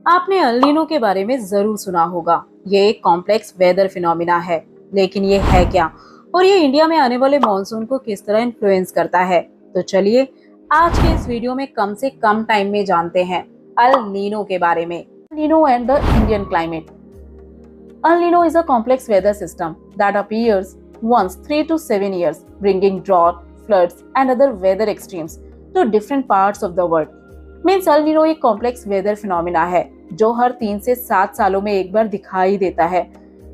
आपने El Nino के बारे में जरूर सुना होगा। ये एक कॉम्प्लेक्स वेदर फिनोमिना है, लेकिन ये है क्या और ये इंडिया में आने वाले मॉनसून को किस तरह इन्फ्लुएंस करता है? तो चलिए आज के इस वीडियो में कम से कम टाइम में जानते हैं अल नीनो के बारे में। Nino and the Indian climate. El Nino is a complex weather system that appears once 3 to 7 years, bringing drought, floods, and other weather extremes to different parts of the world. Means El Nino एक complex weather phenomena है जो हर 3 से 7 सालों में एक बार दिखाई देता है।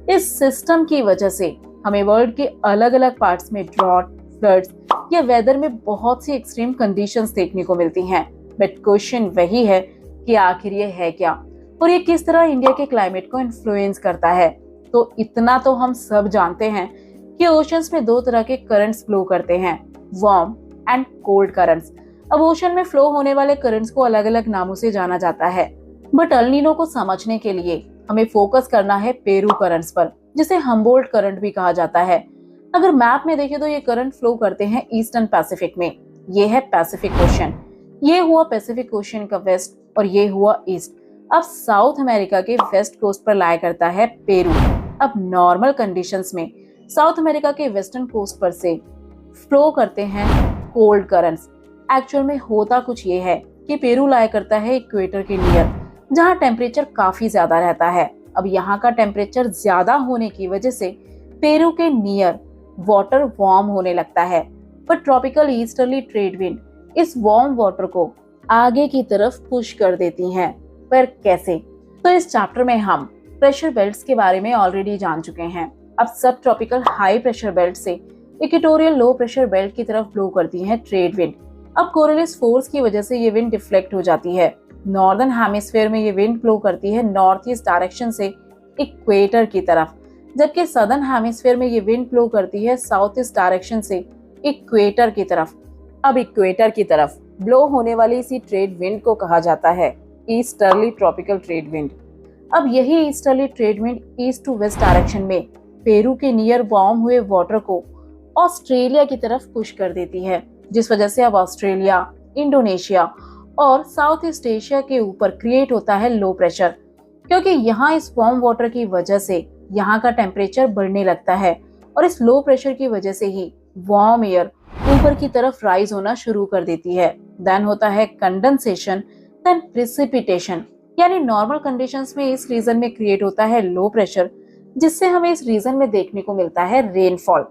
इस सिस्टम की वजह से हमें वर्ल्ड के अलग अलग पार्ट्स में ड्रॉट, फ्लड्स या वेदर में बहुत सी एक्सट्रीम कंडीशंस देखने को मिलती हैं। बट क्वेश्चन वही है कि आखिर ये है क्या और ये किस तरह इंडिया के क्लाइमेट को इन्फ्लुएंस करता है। तो इतना तो हम सब जानते हैं कि ओशंस में 2 तरह के करंट्स फ्लो करते हैं, वार्म एंड कोल्ड करंट्स। अब ओशन में फ्लो होने वाले करंट्स को अलग अलग नामों से जाना जाता है, बट अल नीनो को समझने के लिए हमें फोकस करना है पेरू करंट्स पर, जिसे हम्बोल्ट करंट भी कहा जाता है। अगर मैप में देखें तो ये करंट फ्लो करते हैं ईस्टर्न पैसिफिक में। ये है पैसिफिक ओशन, ये हुआ पैसिफिक ओशन का वेस्ट और ये हुआ ईस्ट। अब साउथ अमेरिका के वेस्ट कोस्ट पर लाया करता है पेरू। अब नॉर्मल कंडीशंस में साउथ अमेरिका के वेस्टर्न कोस्ट पर से फ्लो करते हैं कोल्ड करंट्स। एक्चुअल में होता कुछ ये है कि पेरू लाया करता है इक्वेटर के नियर, जहाँ टेम्परेचर काफी ज्यादा रहता है। अब यहाँ का टेम्परेचर ज्यादा होने की वजह से पेरू के नियर वाटर वार्म होने लगता है, पर ट्रॉपिकल ईस्टर्ली ट्रेड विंड इस वार्म वाटर को आगे की तरफ पुश कर देती हैं। पर कैसे? तो इस चैप्टर में हम प्रेशर बेल्ट्स के बारे में ऑलरेडी जान चुके हैं। अब सब ट्रॉपिकल हाई प्रेशर बेल्ट से इक्वेटोरियल लो प्रेशर बेल्ट की तरफ ब्लो करती है ट्रेड विंड। अब कोरियोलिस फोर्स की वजह से ये विंड डिफ्लेक्ट हो जाती है। नॉर्दर्न हेमिस्फीयर में ये विंड ब्लो करती है नॉर्थ ईस्ट डायरेक्शन से इक्वेटर की तरफ, जबकि सदर्न हेमिस्फीयर में ये विंड ब्लो करती है साउथ ईस्ट डायरेक्शन से इक्वेटर की तरफ। अब इक्वेटर की तरफ ब्लो होने वाली इसी ट्रेड विंड को कहा जाता है ईस्टर्ली ट्रॉपिकल ट्रेड विंड। अब यही easterly trade wind east to west direction में पेरू के नियर वार्म हुए वाटर को ऑस्ट्रेलिया की तरफ पुश कर देती है, जिस वजह से अब ऑस्ट्रेलिया, इंडोनेशिया और साउथ ईस्ट एशिया के ऊपर क्रिएट होता है लो प्रेशर, क्योंकि यहाँ इस वार्म वाटर की वजह से यहाँ का टेम्परेचर बढ़ने लगता है और इस लो प्रेशर की वजह से ही वार्म एयर ऊपर की तरफ राइज होना शुरू कर देती है। देन होता है कंडेंसेशन, देन प्रेसिपिटेशन। यानी नॉर्मल कंडीशंस में इस रीजन में क्रिएट होता है लो प्रेशर, जिससे हमें इस रीजन में देखने को मिलता है रेनफॉल।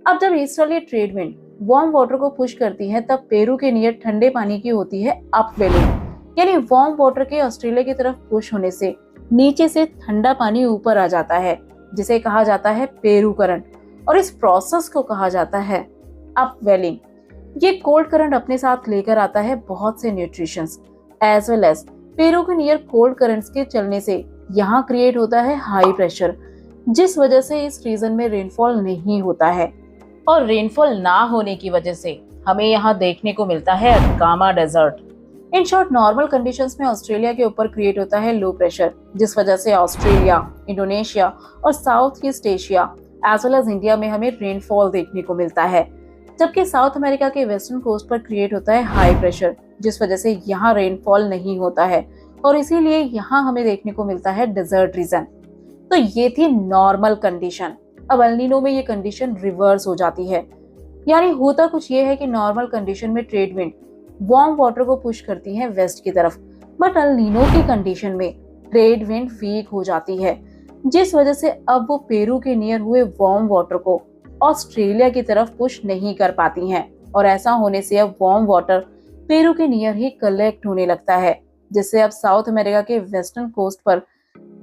अब जब easterly trade wind warm water को पुश करती है, तब पेरू के नियर ठंडे पानी की होती है अपवेलिंग। यानी वार्म वाटर के ऑस्ट्रेलिया की तरफ पुश होने से नीचे से ठंडा पानी ऊपर आ जाता है, जिसे कहा जाता है पेरू करंट, और इस प्रोसेस को कहा जाता है अपवेलिंग। ये कोल्ड करंट अपने साथ लेकर आता है बहुत से nutritions as well as Peru के नियर कोल्ड करंट्स के चलने से यहाँ क्रिएट होता है हाई प्रेशर, जिस वजह से इस रीजन में रेनफॉल नहीं होता है। और रेनफॉल ना होने की वजह से हमें यहाँ देखने को मिलता है Atacama desert. In short normal conditions में ऑस्ट्रेलिया के ऊपर क्रिएट होता है लो प्रेशर, जिस वजह से ऑस्ट्रेलिया, इंडोनेशिया और South East Asia as well as India में हमें रेनफॉल देखने को मिलता है, जबकि साउथ अमेरिका के वेस्टर्न कोस्ट पर क्रिएट होता है हाई प्रेशर, जिस वजह से यहाँ रेनफॉल नहीं होता है और इसीलिए यहाँ हमें देखने को मिलता है डेजर्ट रीजन। तो ये थी नॉर्मल कंडीशन। अब एल नीनो में ये कंडीशन रिवर्स हो जाती है। यानी होता कुछ ये है कि नॉर्मल कंडीशन में ट्रेड विंड वार्म वाटर को पुश करती है वेस्ट की तरफ, बट एल नीनो की कंडीशन में ट्रेड विंड वीक हो जाती है, जिस वजह से अब वो पेरू के नियर हुए वार्म वाटर को ऑस्ट्रेलिया की तरफ पुश नहीं कर पाती हैं, और ऐसा होने से अब वार्म वाटर पेरू के नियर ही कलेक्ट होने लगता है, जिससे अब साउथ अमेरिका के वेस्टर्न कोस्ट पर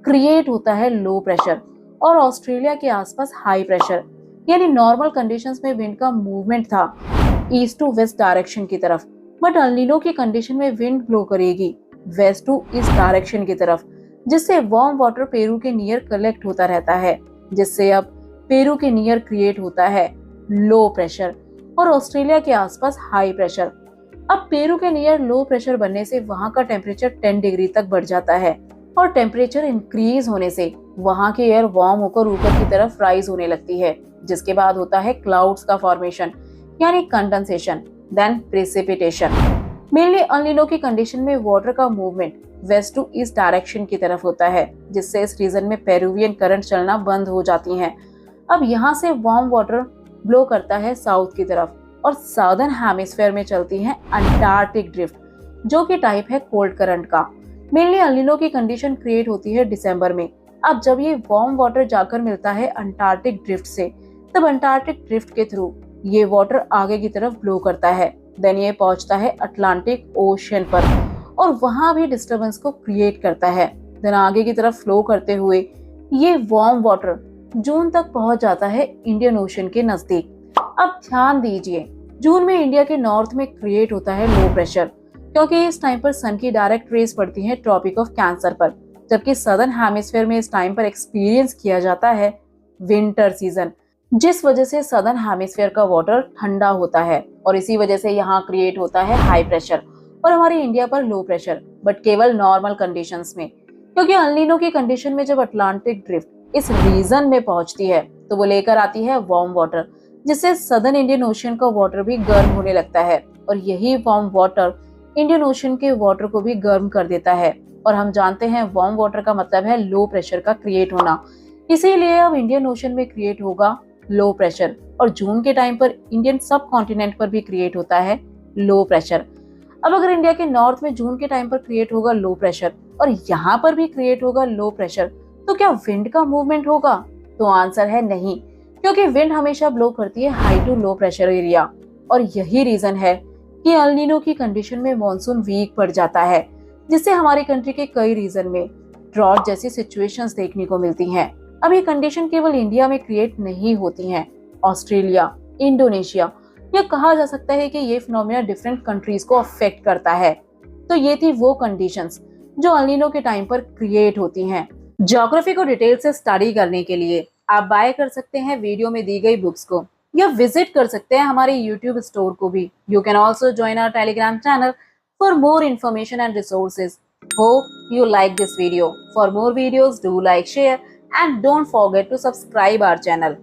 क्रिएट होता है लो प्रेशर और ऑस्ट्रेलिया के आसपास हाई प्रेशर। यानी नॉर्मल कंडीशंस में विंड का मूवमेंट था ईस्ट टू वेस्ट डायरेक्शन की तरफ, बट एल नीनो की कंडीशन में विंड ब्लो करेगी वेस्ट टू ईस्ट डायरेक्शन की तरफ, जिससे वार्म वाटर पेरू के नियर कलेक्ट होता रहता है, जिससे अब पेरू के नियर क्रिएट होता है लो प्रेशर और ऑस्ट्रेलिया के आसपास हाई प्रेशर। अब पेरू के नियर लो प्रेशर बनने से वहाँ का टेम्परेचर 10 डिग्री तक बढ़ जाता है और टेम्परेचर इंक्रीज होने से वहाँ की एयर वार्म होकर ऊपर की तरफ राइज होने लगती है, जिसके बाद होता है क्लाउड्स का फॉर्मेशन यानी condensation, then precipitation. Mainly El Nino की कंडीशन में वाटर का movement west to east direction की तरफ होता है, जिससे इस रीजन में पेरुवियन करंट चलना बंद हो जाती हैं। अब यहाँ से वार्म वाटर ब्लो करता है साउथ की तरफ और साउदर्न हेमिस्फेयर में चलती है अंटार्कटिक ड्रिफ्ट, जो कि टाइप है कोल्ड करंट का। मेनली एल नीनो की कंडीशन क्रिएट होती है दिसंबर में। अब जब ये वार्म वाटर जाकर मिलता है अंटार्कटिक ड्रिफ्ट से, तब अंटार्कटिक ड्रिफ्ट के थ्रू ये वाटर आगे की तरफ ब्लो करता है। देन ये पहुंचता है अटलांटिक ओशियन पर और वहां भी डिस्टरबेंस को क्रिएट करता है। देन आगे की तरफ फ्लो करते हुए ये वार्म वाटर जून तक पहुंच जाता है इंडियन ओशन के नजदीक। अब ध्यान दीजिए, जून में इंडिया के नॉर्थ में क्रिएट होता है लो प्रेशर, क्योंकि इस टाइम पर सन की डायरेक्ट रेज पड़ती है ट्रॉपिक ऑफ कैंसर पर, जबकि सदर्न हेमिस्फेयर में इस टाइम पर एक्सपीरियंस किया जाता है विंटर सीजन, जिस वजह से सदर्न हेमिस्फेयर का वाटर ठंडा होता है और इसी वजह से यहाँ क्रिएट होता है हाई प्रेशर और हमारे इंडिया पर लो प्रेशर, बट केवल नॉर्मल कंडीशंस में। क्योंकि एल नीनो की कंडीशन में जब अटलांटिक ड्रिफ्ट इस रीजन में पहुंचती है तो वो लेकर आती है वार्म वाटर, जिससे सदर्न इंडियन ओशियन का वाटर भी गर्म होने लगता है और यही वार्म वाटर इंडियन ओशियन के वाटर को भी गर्म कर देता है। और हम जानते हैं वार्म वाटर का मतलब है लो प्रेशर का क्रिएट होना, इसीलिए अब इंडियन ओशन में क्रिएट होगा लो प्रेशर और जून के टाइम पर इंडियन सब कॉन्टिनेंट पर भी क्रिएट होता है लो प्रेशर। अब अगर इंडिया के नॉर्थ में जून के टाइम पर क्रिएट होगा लो प्रेशर और यहाँ पर भी क्रिएट होगा लो प्रेशर, तो क्या विंड का मूवमेंट होगा? तो आंसर है नहीं, क्योंकि विंड हमेशा ब्लो करती है high to low pressure area और यही रीजन है कि एल नीनो की कंडीशन में मॉनसून वीक पड़ जाता है, जिससे हमारी कंट्री के कई रीजन में ड्रॉट जैसी सिचुएशंस देखने को मिलती हैं। अब ये कंडीशन केवल इंडिया में क्रिएट नहीं होती हैं, ऑस्ट्रेलिया, इंडोनेशिया, या कहा जा सकता है कि ये फिनोमेना डिफरेंट कंट्रीज को अफेक्ट करता है। तो ये थी वो कंडीशंस जो एल नीनो के टाइम पर क्रिएट होती हैं। ज्योग्राफी को डिटेल से स्टडी करने के लिए आप बाय कर सकते हैं वीडियो में दी गई बुक्स को या विजिट कर सकते हैं हमारे यूट्यूब स्टोर को भी। You can also join our Telegram channel for more information and resources. Hope you like this video. For more videos, do like, share and don't forget to subscribe our channel.